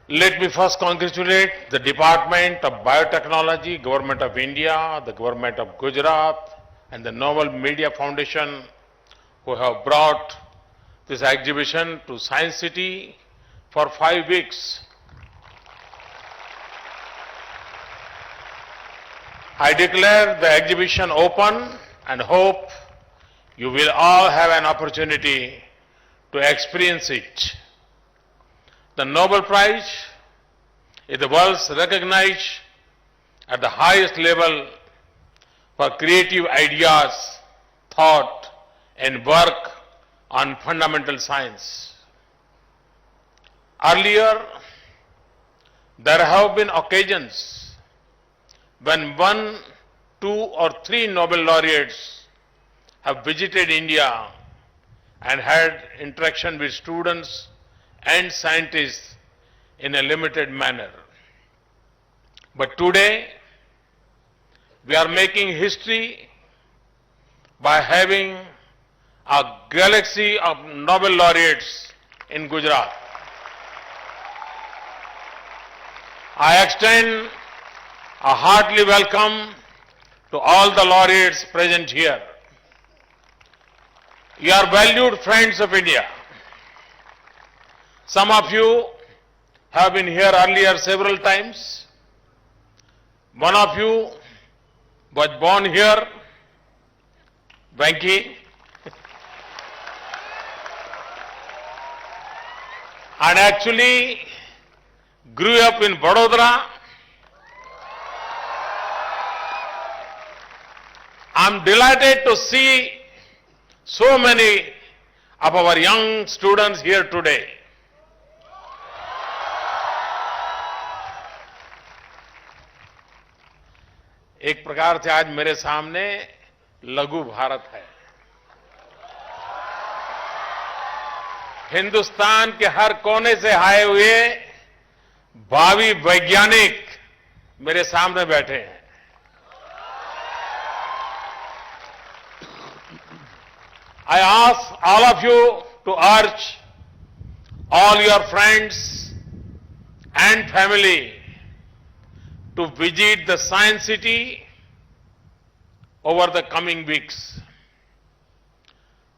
Let me first congratulate the Department of Biotechnology, Government of India, the Government of Gujarat, and the Novel Media Foundation who have brought this exhibition to Science City for 5 weeks. I declare the exhibition open and hope you will all have an opportunity to experience it. The Nobel Prize is the world's recognized at the highest level for creative ideas, thought, and work on fundamental science. Earlier, there have been occasions when 1, 2, or 3 Nobel laureates have visited India and had interaction with students and scientists in a limited manner. But today, we are making history by having a galaxy of Nobel laureates in Gujarat. I extend a hearty welcome to all the laureates present here. You are valued friends of India. Some of you have been here earlier several times. One of you was born here, Venki, and actually grew up in Vadodara. I'm delighted to see so many of our young students here today. एक प्रकार से आज मेरे सामने लघु भारत है। हिंदुस्तान के हर कोने से आए हुए भावी वैज्ञानिक मेरे सामने बैठे हैं। I ask all of you to urge all your friends and family to visit the Science City over the coming weeks.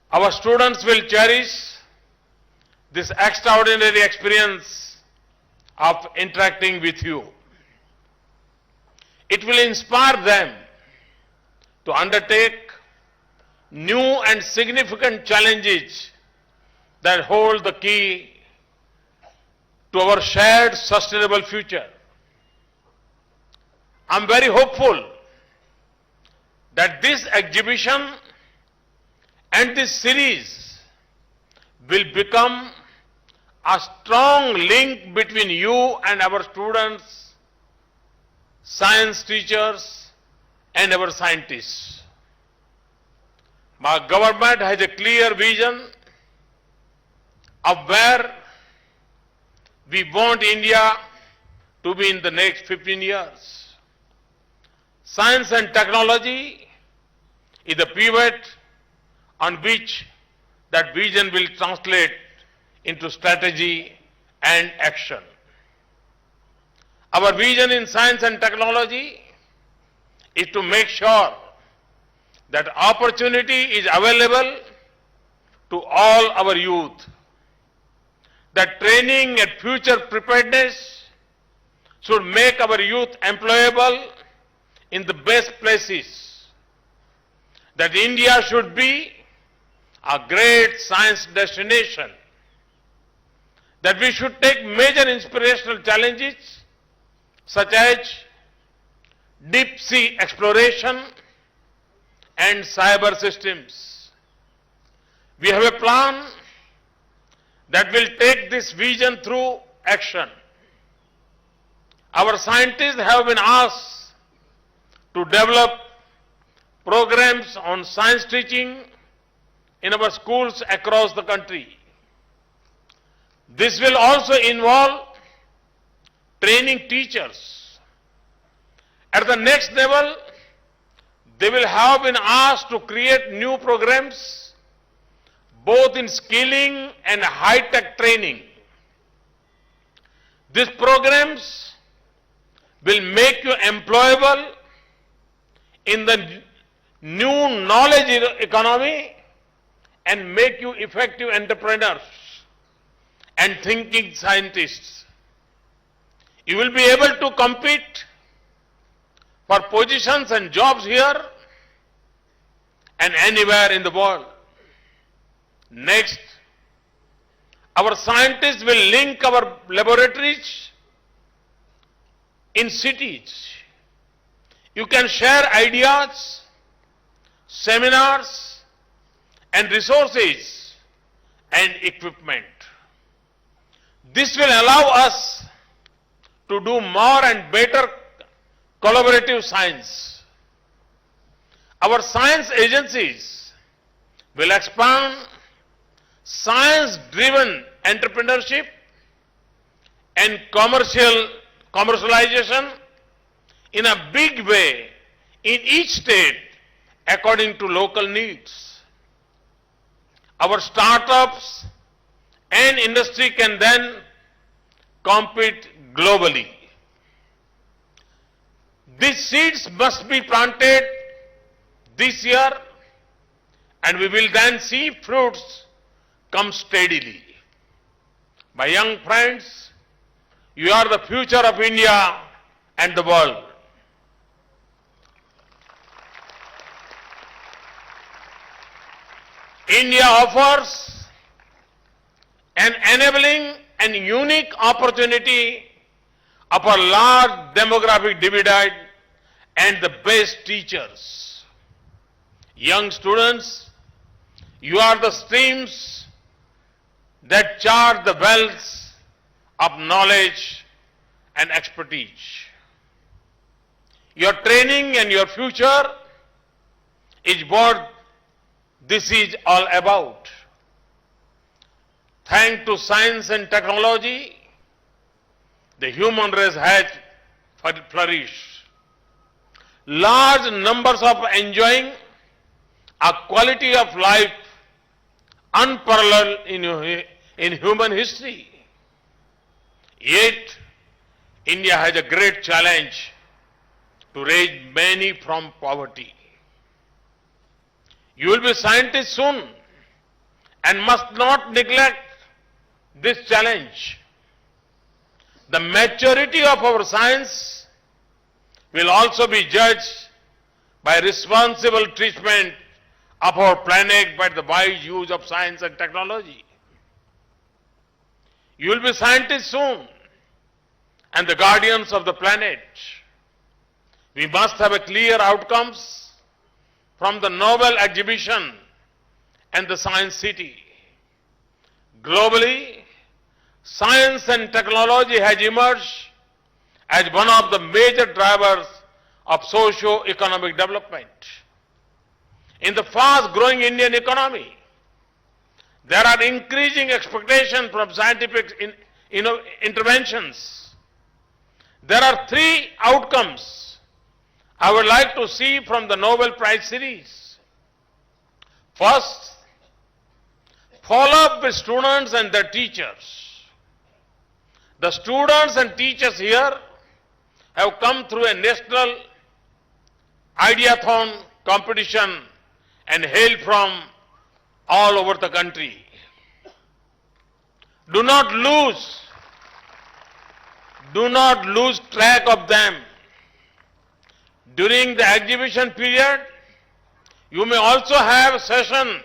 Our students will cherish this extraordinary experience of interacting with you. It will inspire them to undertake new and significant challenges that hold the key to our shared sustainable future. I'm very hopeful that this exhibition and this series will become a strong link between you and our students, science teachers, and our scientists. My government has a clear vision of where we want India to be in the next 15 years. Science and technology is the pivot on which that vision will translate into strategy and action. Our vision in science and technology is to make sure that opportunity is available to all our youth, that training and future preparedness should make our youth employable in the best places, that India should be a great science destination, that we should take major inspirational challenges such as deep sea exploration and cyber systems. We have a plan that will take this vision through action. Our scientists have been asked to develop programs on science teaching in our schools across the country. This will also involve training teachers. At the next level, they will have been asked to create new programs both in skilling and high-tech training. These programs will make you employable in the new knowledge economy and make you effective entrepreneurs and thinking scientists. You will be able to compete for positions and jobs here and anywhere in the world. Next, our scientists will link our laboratories in cities. You can share ideas, seminars, and resources and equipment. This will allow us to do more and better collaborative science. Our science agencies will expand science-driven entrepreneurship and commercialization in a big way in each state according to local needs. Our startups and industry can then compete globally. These seeds must be planted this year, and we will then see fruits come steadily. My young friends, you are the future of India and the world. India offers an enabling and unique opportunity of a large demographic divide and the best teachers. Young students, you are the streams that chart the wells of knowledge and expertise. Your training and your future is what this is all about. Thanks to science and technology, the human race has flourished. Large numbers of enjoying a quality of life unparalleled in human history. Yet, India has a great challenge to raise many from poverty. You will be scientists soon and must not neglect this challenge. The maturity of our science will also be judged by responsible treatment of our planet by the wise use of science and technology. You will be scientists soon and the guardians of the planet. We must have a clear outcomes from the Nobel exhibition and the Science City. Globally, science and technology has emerged as one of the major drivers of socio-economic development. In the fast-growing Indian economy, there are increasing expectations from scientific interventions. There are three outcomes I would like to see from the Nobel Prize series. First, follow up with students and their teachers. The students and teachers here have come through a national ideathon competition and hail from all over the country. Do not lose track of them. During the exhibition period, you may also have a session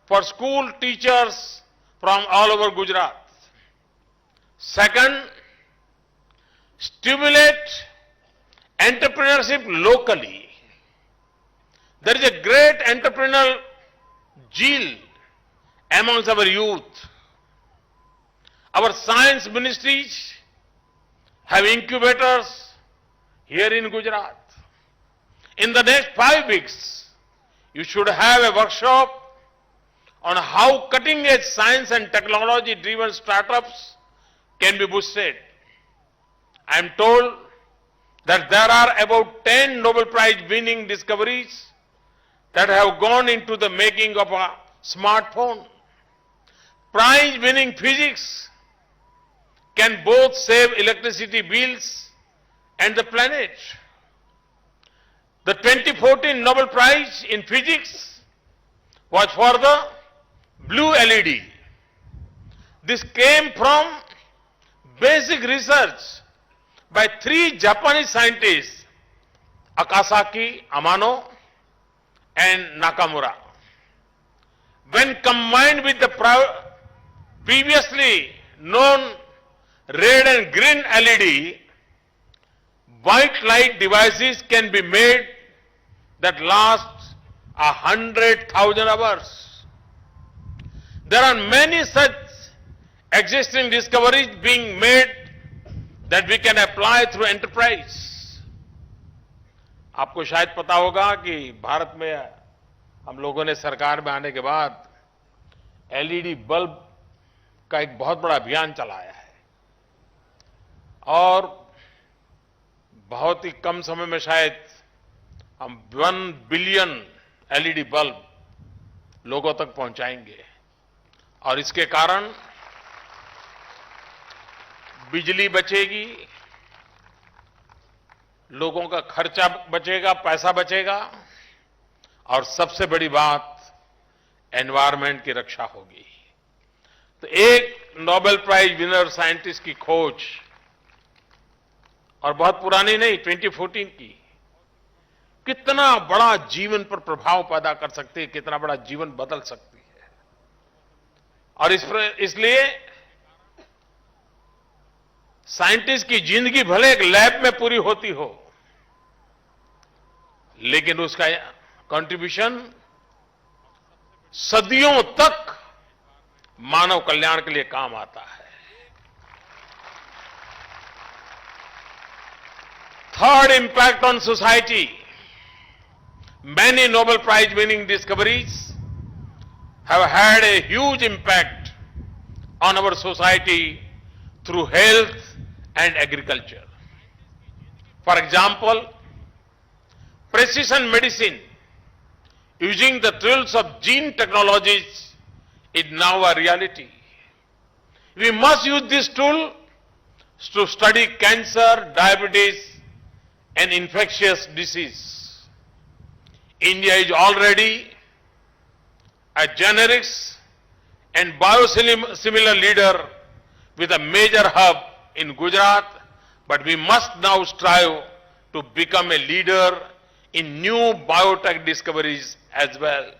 for school teachers from all over Gujarat. Second, stimulate entrepreneurship locally. There is a great entrepreneurial zeal amongst our youth. Our science ministries have incubators here in Gujarat. In the next 5 weeks, you should have a workshop on how cutting-edge science and technology-driven startups can be boosted. I am told that there are about 10 Nobel Prize winning discoveries that have gone into the making of a smartphone. Prize winning physics can both save electricity bills and the planet. The 2014 Nobel Prize in Physics was for the blue LED. This came from basic research by 3 Japanese scientists, Akasaki, Amano, and Nakamura. When combined with the previously known red and green LED, white light devices can be made that last 100,000 hours. There are many such existing discoveries being made that we can apply through enterprise. आपको शायद पता होगा कि भारत में हम लोगों ने सरकार में आने के बाद एलईडी बल्ब का एक बहुत बड़ा अभियान चलाया है और बहुत ही कम समय में शायद हम 1 बिलियन एलईडी बल्ब लोगों तक पहुंचाएंगे और इसके कारण बिजली बचेगी, लोगों का खर्चा बचेगा, पैसा बचेगा और सबसे बड़ी बात एनवायरनमेंट की रक्षा होगी। तो एक नोबेल प्राइज विनर साइंटिस्ट की खोज और बहुत पुरानी नहीं, 2014 की, कितना बड़ा जीवन पर प्रभाव पैदा कर सकती है, कितना बड़ा जीवन बदल सकती है। और इसलिए साइंटिस्ट की जिंदगी भले एक लैब में पूरी होती हो, लेकिन उसका कंट्रीब्यूशन सदियों तक मानव कल्याण के लिए काम आता है। Third, impact on society. Many Nobel Prize winning discoveries have had a huge impact on our society through health and agriculture. For example, precision medicine using the tools of gene technologies is now a reality. We must use this tool to study cancer, diabetes, and infectious disease. India is already a generics and biosimilar leader with a major hub in Gujarat, but we must now strive to become a leader in new biotech discoveries as well.